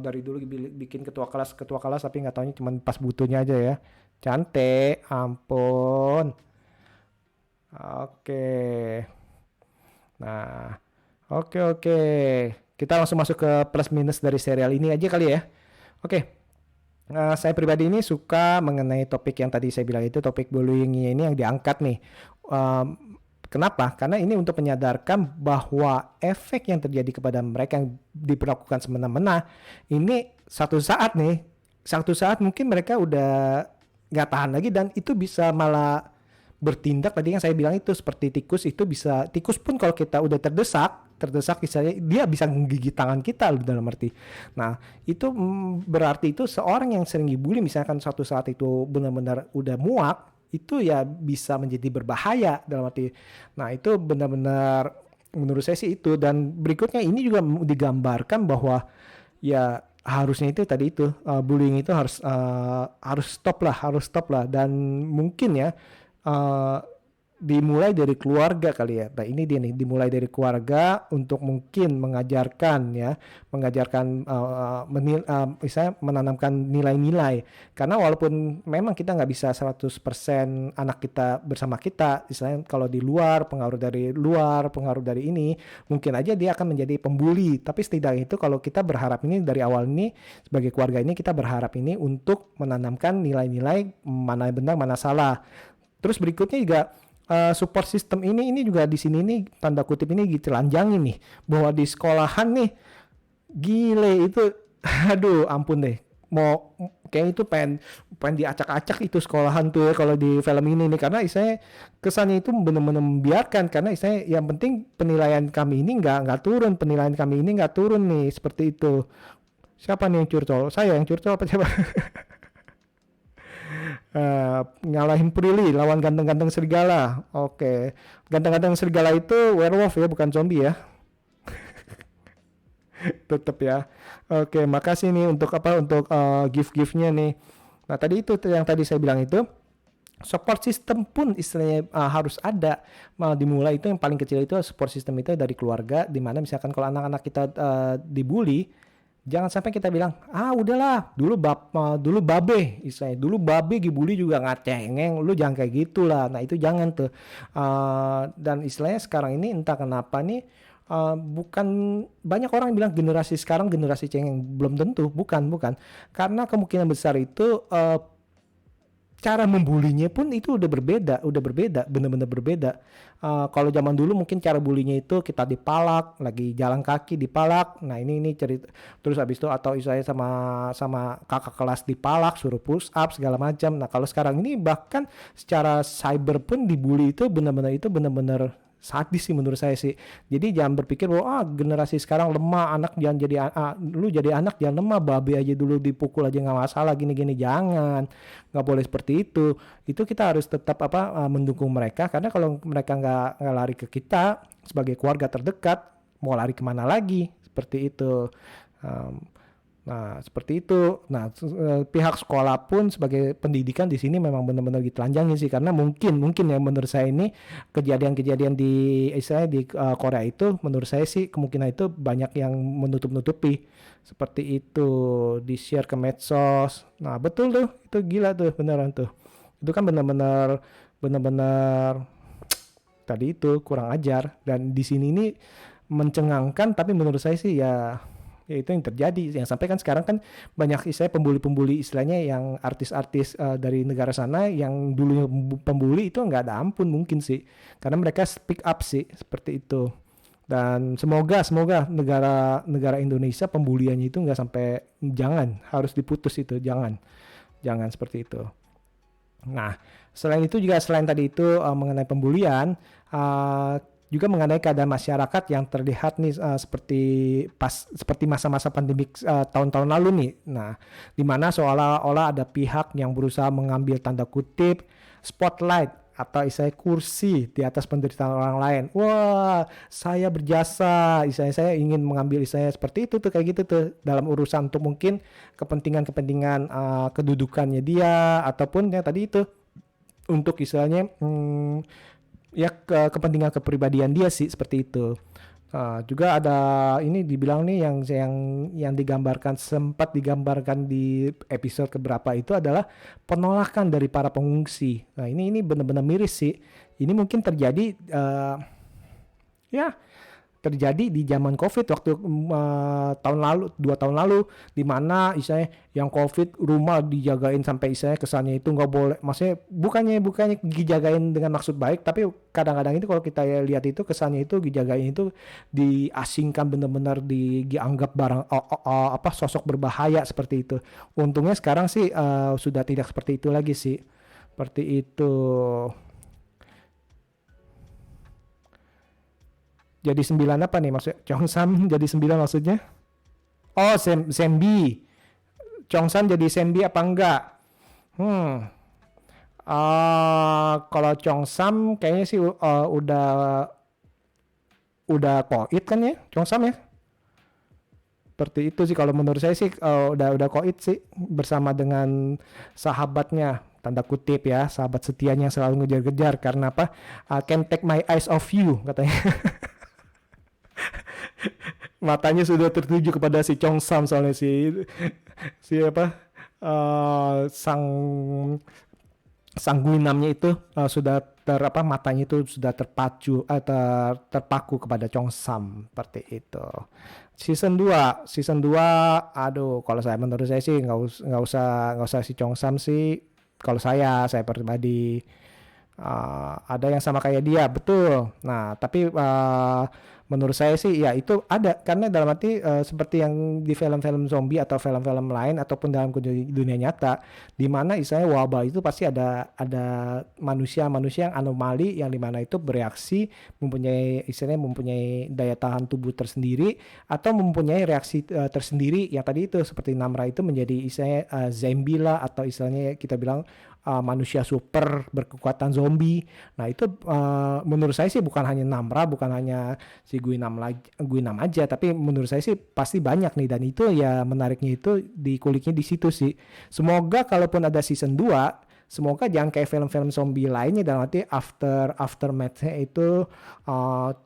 dari dulu bikin ketua kelas tapi nggak taunya cuma pas butuhnya aja ya. Cantik, ampun. Oke. Nah, oke. Kita langsung masuk ke plus minus dari serial ini aja kali ya. Oke. Saya pribadi ini suka mengenai topik yang tadi saya bilang itu topik bullying ini yang diangkat nih. Kenapa? Karena ini untuk menyadarkan bahwa efek yang terjadi kepada mereka yang diperlakukan semena-mena ini satu saat mungkin mereka udah nggak tahan lagi dan itu bisa malah bertindak tadi yang saya bilang itu seperti tikus itu bisa tikus pun kalau kita udah terdesak misalnya dia bisa menggigit tangan kita dalam arti. Nah, itu berarti itu seorang yang sering dibully misalkan suatu saat itu benar-benar udah muak itu ya bisa menjadi berbahaya dalam arti. Nah, itu benar-benar menurut saya sih itu dan berikutnya ini juga digambarkan bahwa ya harusnya itu tadi itu bullying itu harus stop lah dan mungkin ya uh, dimulai dari keluarga kali ya. Nah ini dia nih dimulai dari keluarga untuk mungkin mengajarkan misalnya menanamkan nilai-nilai karena walaupun memang kita nggak bisa 100% anak kita bersama kita misalnya kalau di luar pengaruh dari ini mungkin aja dia akan menjadi pembuli tapi setidaknya itu kalau kita berharap ini dari awal ini sebagai keluarga ini kita berharap ini untuk menanamkan nilai-nilai mana benar mana salah. Terus berikutnya juga support system ini juga di sini nih tanda kutip ini ditelanjangin nih bahwa di sekolahan nih gile itu aduh ampun deh mau Kayak itu pengen pengen diacak-acak itu sekolahan tuh ya kalau di film ini nih, karena istilahnya kesannya itu benar-benar membiarkan, karena istilahnya yang penting penilaian kami ini nggak turun, penilaian kami ini nggak turun nih, seperti itu. Siapa nih yang curcol? Saya yang curcol apa siapa? Ngalahin Prilly lawan ganteng-ganteng serigala. Oke, ganteng-ganteng serigala itu werewolf ya, bukan zombie ya. Tetep ya. Oke, makasih nih untuk apa, untuk gift-giftnya nih. Nah tadi itu yang tadi saya bilang itu, support system pun istilahnya harus ada. Dimulai itu yang paling kecil itu support system itu dari keluarga, di mana misalkan kalau anak-anak kita dibully, jangan sampai kita bilang, ah udahlah, dulu babe, istilahnya dulu babe dibully juga nggak cengeng, lu jangan kayak gitulah. Nah itu jangan tuh. Dan istilahnya sekarang ini entah kenapa nih, bukan, banyak orang bilang generasi sekarang generasi cengeng, belum tentu, bukan, karena kemungkinan besar itu cara membulinya pun itu udah berbeda, bener-bener berbeda. Kalau zaman dulu mungkin cara bulinya itu kita dipalak, lagi jalan kaki dipalak. Nah ini cerita, terus habis itu atau saya sama sama kakak kelas dipalak, suruh push up segala macam. Nah kalau sekarang ini bahkan secara cyber pun dibully itu bener-bener sadis sih menurut saya sih. Jadi jangan berpikir bahwa generasi sekarang lemah, anak jangan jadi lu jadi anak jangan lemah, babe aja dulu dipukul aja nggak masalah, gini-gini, jangan, nggak boleh seperti itu kita harus tetap mendukung mereka, karena kalau mereka nggak lari ke kita sebagai keluarga terdekat, mau lari kemana lagi, seperti itu. Um, Nah, seperti itu. Nah, pihak sekolah pun sebagai pendidikan di sini memang benar-benar ditelanjangi sih, karena mungkin ya menurut saya ini kejadian-kejadian di Israel di Korea itu, menurut saya sih kemungkinan itu banyak yang menutup-nutupi seperti itu, di-share ke medsos. Nah, betul tuh, itu gila tuh beneran tuh. Itu kan benar-benar tadi itu kurang ajar, dan di sini ini mencengangkan, tapi menurut saya sih ya itu yang terjadi, yang sampai kan sekarang kan banyak istilah pembuli-pembuli, istilahnya yang artis-artis dari negara sana yang dulunya pembuli itu nggak ada ampun mungkin sih, karena mereka speak up sih seperti itu. Dan semoga negara Indonesia pembuliannya itu nggak sampai, jangan, harus diputus itu, jangan jangan seperti itu. Nah, selain itu juga, selain tadi itu mengenai pembulian, uh, juga mengenai keadaan masyarakat yang terlihat nih seperti masa-masa pandemik tahun-tahun lalu nih. Nah, di mana seolah-olah ada pihak yang berusaha mengambil tanda kutip spotlight atau istilah kursi di atas penderitaan orang lain. Wah, saya berjasa, istilahnya saya ingin mengambil istilahnya seperti itu tuh, kayak gitu tuh, dalam urusan untuk mungkin kepentingan-kepentingan kedudukannya dia, ataupun yang tadi itu untuk istilahnya ya kepentingan kepribadian dia sih, seperti itu. Juga ada ini dibilang nih yang sempat digambarkan di episode keberapa itu adalah penolakan dari para pengungsi. Nah ini benar-benar miris sih. Ini mungkin terjadi ya terjadi di zaman COVID waktu tahun lalu, 2 tahun lalu, di mana istilahnya yang COVID rumah dijagain sampai istilahnya kesannya itu nggak boleh, maksudnya bukannya dijagain dengan maksud baik, tapi kadang-kadang itu kalau kita lihat itu kesannya itu dijagain itu diasingkan, benar-benar dianggap barang apa sosok berbahaya seperti itu. Untungnya sekarang sih sudah tidak seperti itu lagi sih, seperti itu. Jadi 9 apa nih maksudnya? Cheongsam jadi 9 maksudnya? Oh, Sembi. Cheongsam jadi Sembi apa enggak? Kalau Cheongsam kayaknya sih udah koit kan ya, Cheongsam ya? Seperti itu sih kalau menurut saya sih, udah koit sih bersama dengan sahabatnya, tanda kutip ya, sahabat setianya yang selalu ngejar-ngejar, karena apa? Can't take my eyes off you katanya. Matanya sudah tertuju kepada si Cheongsam, soalnya si apa sang sang Guinamnya itu sudah matanya itu sudah terpaku kepada Cheongsam, seperti itu. Season 2 aduh, kalau menurut saya sih nggak usah si Cheongsam sih, kalau saya pribadi. Ada yang sama kayak dia, betul. Nah tapi menurut saya sih ya itu ada, karena dalam arti seperti yang di film-film zombie atau film-film lain ataupun dalam dunia nyata, di mana istilahnya wabah itu pasti ada manusia-manusia yang anomali yang dimana itu bereaksi, mempunyai daya tahan tubuh tersendiri atau mempunyai reaksi tersendiri yang tadi itu seperti Namra itu menjadi istilahnya zombie lah, atau istilahnya kita bilang manusia super berkekuatan zombie. Nah itu menurut saya sih bukan hanya Namra, bukan hanya si Guinam aja, tapi menurut saya sih pasti banyak nih, dan itu ya menariknya itu dikuliknya di situ sih. Semoga kalaupun ada season 2, semoga jangan kayak film-film zombie lainnya, dalam arti aftermath-nya itu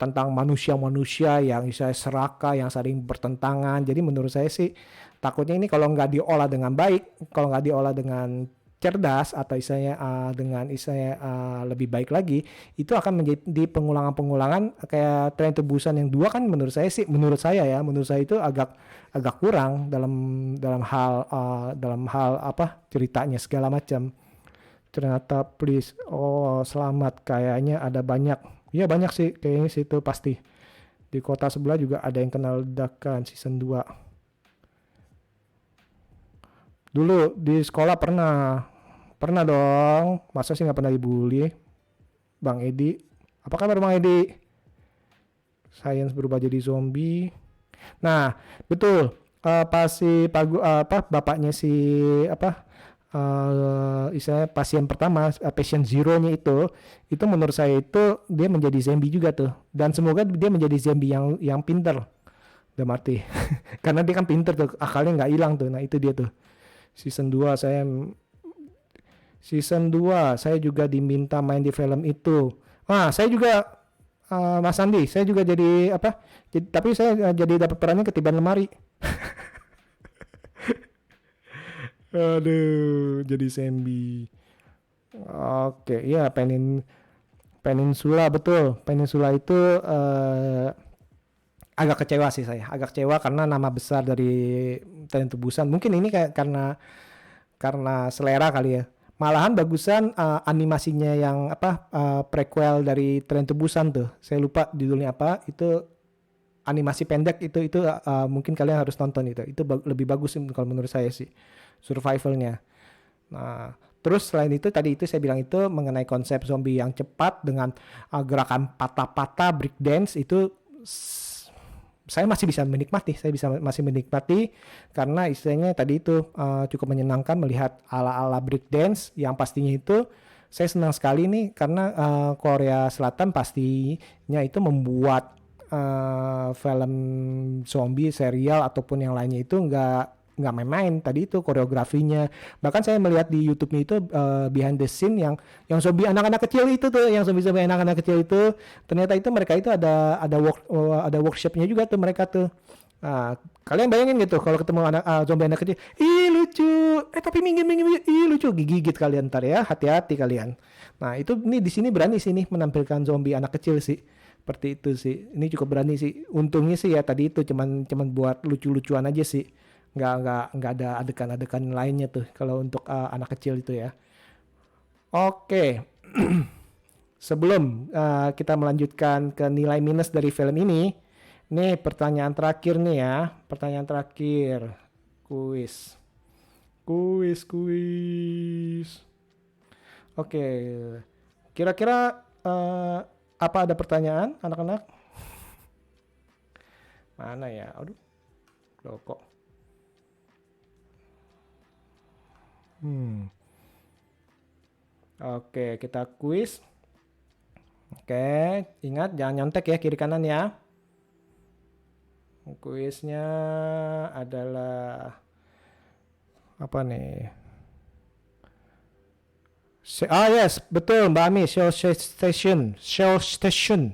tentang manusia-manusia yang saya serakah, yang saling bertentangan. Jadi menurut saya sih takutnya ini kalau nggak diolah dengan baik, kalau nggak diolah dengan cerdas, atau istilahnya dengan istilahnya lebih baik lagi, itu akan menjadi pengulangan-pengulangan kayak Tren to Busan yang 2 kan. Menurut saya itu agak kurang dalam hal apa ceritanya segala macam. Ternyata please, oh selamat, kayaknya ada banyak, ya banyak sih kayaknya situ pasti. Di kota sebelah juga ada yang kena ledakan season 2. Dulu di sekolah pernah dong. Masa sih nggak pernah dibully? Bang Edi, apa kabar Bang Edi? Science berubah jadi zombie. Nah, betul. Pas si bapaknya si istilahnya pasien pertama, pasien zero-nya itu menurut saya itu dia menjadi zombie juga tuh. Dan semoga dia menjadi zombie yang pinter. Udah mati. Karena dia kan pinter tuh, akalnya nggak hilang tuh. Nah, itu dia tuh. Season 2 saya juga diminta main di film itu. Saya juga Mas Andi, saya juga jadi apa? Tapi saya jadi dapat perannya ketiban lemari. Aduh, jadi zombie. Oke, ya Peninsula betul. Peninsula itu agak kecewa sih saya. Agak kecewa karena nama besar dari Tren to Busan. Mungkin ini kayak karena selera kali ya. Malahan bagusan animasinya yang prequel dari Tren to Busan tuh. Saya lupa judulnya apa. Itu animasi pendek itu mungkin kalian harus nonton itu. Itu lebih bagus sih kalau menurut saya sih. Survivalnya. Nah, terus selain itu tadi itu saya bilang itu mengenai konsep zombie yang cepat dengan gerakan patah-patah breakdance itu saya masih bisa menikmati, masih menikmati karena istilahnya tadi itu cukup menyenangkan melihat ala-ala breakdance yang pastinya itu saya senang sekali nih karena Korea Selatan pastinya itu membuat film zombie serial ataupun yang lainnya itu nggak main-main. Tadi itu koreografinya, bahkan saya melihat di YouTube-nya itu behind the scene yang zombie anak-anak kecil itu tuh, yang zombie anak-anak kecil itu ternyata itu mereka itu ada workshopnya juga tuh mereka tuh. Kalian bayangin gitu kalau ketemu zombie anak kecil, ih lucu, tapi minggir, ih lucu, gigit kalian ntar ya, hati-hati kalian. Nah itu nih di sini berani sih nih menampilkan zombie anak kecil sih, seperti itu sih. Ini cukup berani sih, untungnya sih ya tadi itu cuman buat lucu-lucuan aja sih, nggak ada adegan-adegan lainnya tuh kalau untuk anak kecil itu ya. Oke. Sebelum kita melanjutkan ke nilai minus dari film ini, nih pertanyaan terakhir nih ya, pertanyaan terakhir, kuis. Oke, kira-kira apa ada pertanyaan anak-anak? Mana ya? Aduh, loh kok. Oke, kita kuis. Oke, ingat jangan nyontek ya kiri kanan ya. Kuisnya adalah apa nih? Yes, betul Mbak Ami, Shell Station.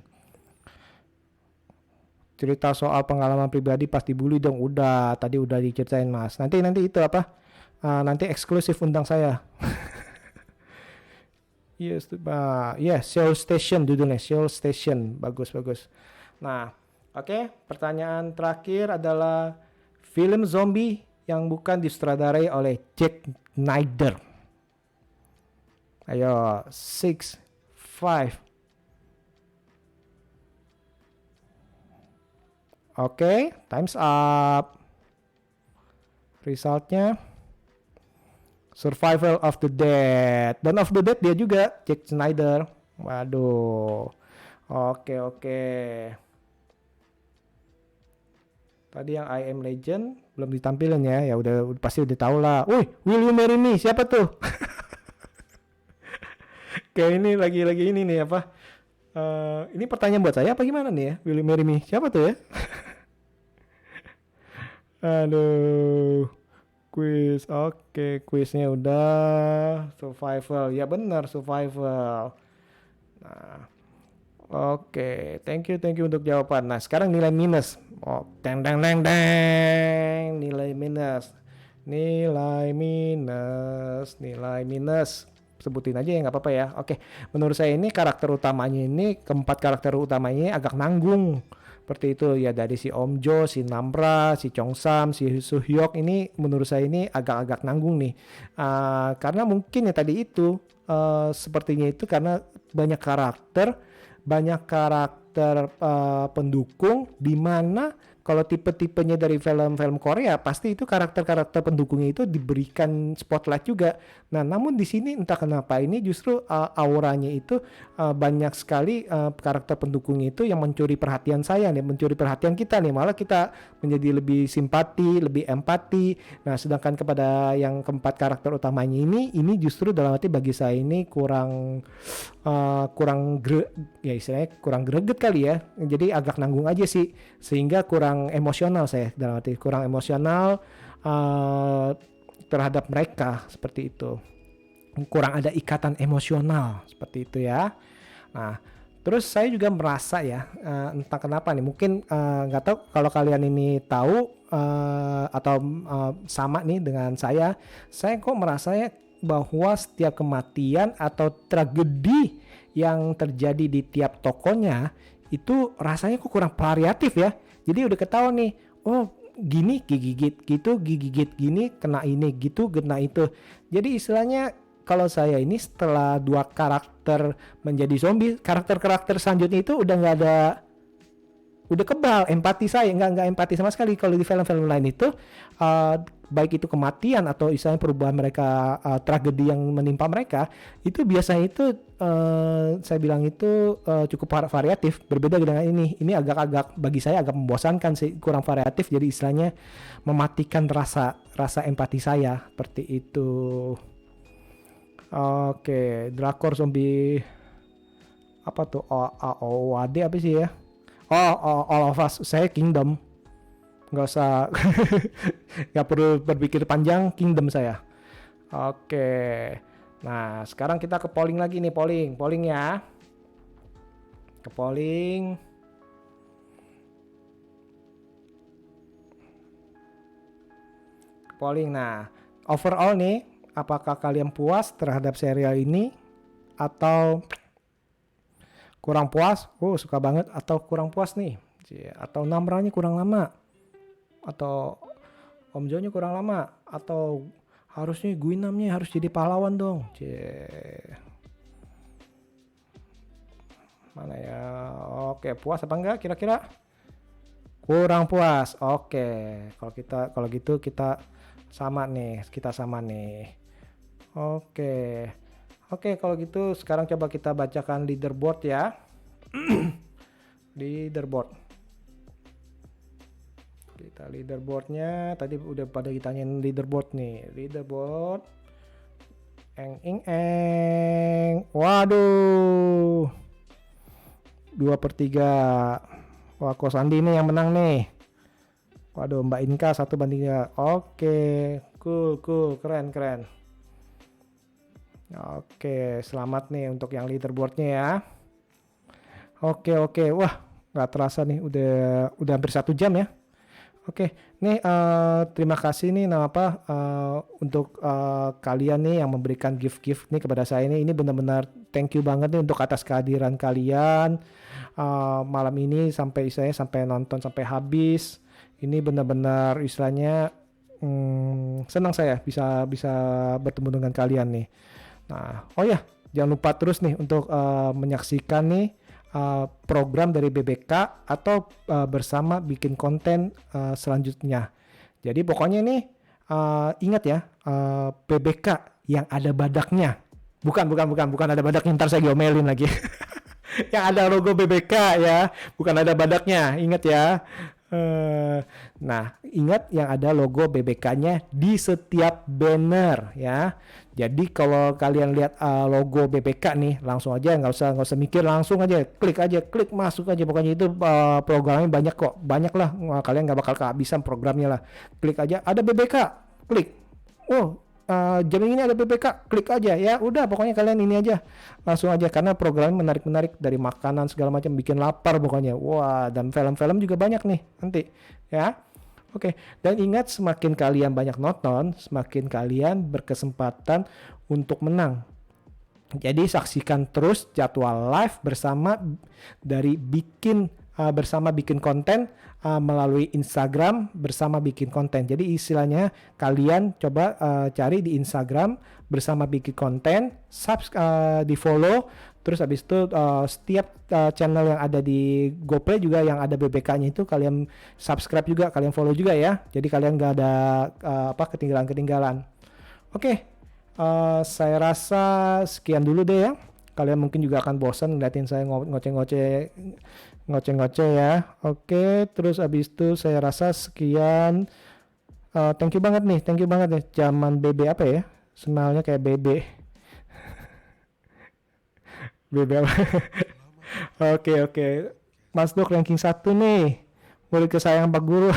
Cerita soal pengalaman pribadi pasti bully dong. Udah, tadi udah diceritain Mas. Nanti itu apa? Nanti eksklusif undang saya. Yes, Shell Station judulnya, Shell Station. Bagus. Nah, oke, pertanyaan terakhir adalah film zombie yang bukan disutradarai oleh Zack Snyder. Ayo, 6, 5. Oke, times up. Resultnya Survival of the Dead. Dawn of the Dead dia juga, Zack Snyder. Waduh. Oke. Tadi yang I Am Legend belum ditampilin ya. Ya udah pasti udah tahu lah. Wih, Will You Marry Me? Siapa tuh? Kayak ini lagi ini nih apa? Ini pertanyaan buat saya apa gimana nih ya? Will You Marry Me? Siapa tuh ya? Aduh. Quiz. Oke, quiznya udah. Survival. Ya benar, survival. Nah, oke, thank you untuk jawaban. Nah, sekarang nilai minus. Oh, deng. Nilai minus. Sebutin aja ya nggak apa-apa ya. Oke, menurut saya ini karakter utamanya ini keempat karakter utamanya agak nanggung. Seperti itu ya, dari si Om Jo, si Namra, si Chong Sam, si Soo Hyuk ini menurut saya ini agak-agak nanggung nih. Karena mungkin ya tadi itu sepertinya itu karena banyak karakter pendukung, di mana kalau tipe-tipenya dari film-film Korea pasti itu karakter-karakter pendukungnya itu diberikan spotlight juga. Nah, namun di sini entah kenapa ini justru auranya itu banyak sekali karakter pendukungnya itu yang mencuri perhatian saya nih, mencuri perhatian kita nih, malah kita menjadi lebih simpati, lebih empati. Nah, sedangkan kepada yang keempat karakter utamanya ini justru dalam arti bagi saya ini kurang istilahnya kurang greget kali ya. Jadi agak nanggung aja sih, sehingga kurang emosional saya, dalam arti kurang emosional terhadap mereka, seperti itu. Kurang ada ikatan emosional seperti itu ya. Nah, terus saya juga merasa ya, entah kenapa nih, mungkin nggak tahu kalau kalian ini tahu atau sama nih dengan saya kok merasa ya bahwa setiap kematian atau tragedi yang terjadi di tiap tokonya itu rasanya kok kurang variatif ya. Jadi udah ketahuan nih, oh gini gigit gitu, gigit gini kena ini gitu, kena itu. Jadi istilahnya kalau saya ini setelah 2 karakter menjadi zombie, karakter selanjutnya itu udah nggak ada, udah kebal empati saya, nggak empati sama sekali. Kalau di film-film lain itu baik itu kematian atau istilahnya perubahan mereka, tragedi yang menimpa mereka, itu biasanya itu saya bilang itu cukup variatif, berbeda dengan ini agak-agak bagi saya agak membosankan sih, kurang variatif, jadi istilahnya mematikan rasa empati saya seperti itu. Oke, drakor zombie apa tuh? OAD apa sih ya? All of Us. Saya Kingdom. Nggak usah nggak perlu berpikir panjang, Kingdom saya. Oke, nah sekarang kita ke polling lagi nih, polling ya, ke polling. Nah overall nih, apakah kalian puas terhadap serial ini atau kurang puas? Suka banget atau kurang puas nih, atau Namranya kurang lama, atau Om Jo-nya kurang lama, atau harusnya Guinamnya harus jadi pahlawan dong. Mana ya? Oke, puas apa enggak kira-kira? Kurang puas. Oke, kalau gitu kita sama nih. Oke, kalau gitu sekarang coba kita bacakan leaderboard ya. Leaderboardnya tadi udah pada ditanyain leaderboard nih. Leaderboard. Waduh. 2/3. Wah, Ko Sandi nih yang menang nih. Waduh, Mbak Inka 1/3. Oke, cool, keren. Oke, selamat nih untuk yang leaderboardnya ya. Oke, wah nggak terasa nih udah hampir 1 jam ya. Oke, nih terima kasih nih untuk kalian nih yang memberikan gift nih kepada saya nih. Ini benar-benar thank you banget nih untuk atas kehadiran kalian malam ini, sampai nonton sampai habis. Ini benar-benar istilahnya senang saya bisa bertemu dengan kalian nih. Nah, oh ya, jangan lupa terus nih untuk menyaksikan nih program dari BBK atau bersama bikin konten selanjutnya. Jadi pokoknya nih ingat ya, BBK yang ada badaknya. Bukan ada badaknya, ntar saya diomelin lagi. Yang ada logo BBK ya, bukan ada badaknya. Ingat ya. Nah, ingat yang ada logo BBK-nya di setiap banner ya. Jadi kalau kalian lihat logo BBK nih, langsung aja nggak usah mikir, langsung aja klik masuk aja. Pokoknya itu programnya banyak kok, banyak lah. Kalian nggak bakal kehabisan programnya lah. Klik aja, ada BBK, klik. Oh, jam ini ada BBK, klik aja ya. Udah, pokoknya kalian ini aja, langsung aja, karena programnya menarik dari makanan segala macam, bikin lapar pokoknya. Wah, dan film-film juga banyak nih nanti ya. Oke, dan ingat, semakin kalian banyak nonton, semakin kalian berkesempatan untuk menang. Jadi saksikan terus jadwal live bersama bikin konten melalui Instagram bersama bikin konten. Jadi istilahnya kalian coba cari di Instagram bersama bikin konten, di follow, terus habis itu setiap channel yang ada di GoPlay juga yang ada BBK-nya itu kalian subscribe juga, kalian follow juga ya. Jadi kalian nggak ada ketinggalan. Oke, saya rasa sekian dulu deh ya. Kalian mungkin juga akan bosan ngeliatin saya ngoceh-ngoceh ya. Oke, terus abis itu saya rasa sekian. Thank you banget nih. Zaman BB apa ya? Smile-nya kayak BB. BB apa? Oke. Mas Dok ranking 1 nih. Murid kesayangan Pak Guru.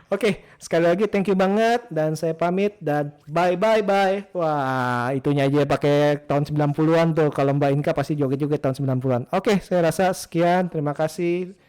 Oke, sekali lagi thank you banget, dan saya pamit dan bye. Wah, itunya aja pakai tahun 90-an tuh. Kalau Mbak Inka pasti joget-joget tahun 90-an. Oke, saya rasa sekian. Terima kasih.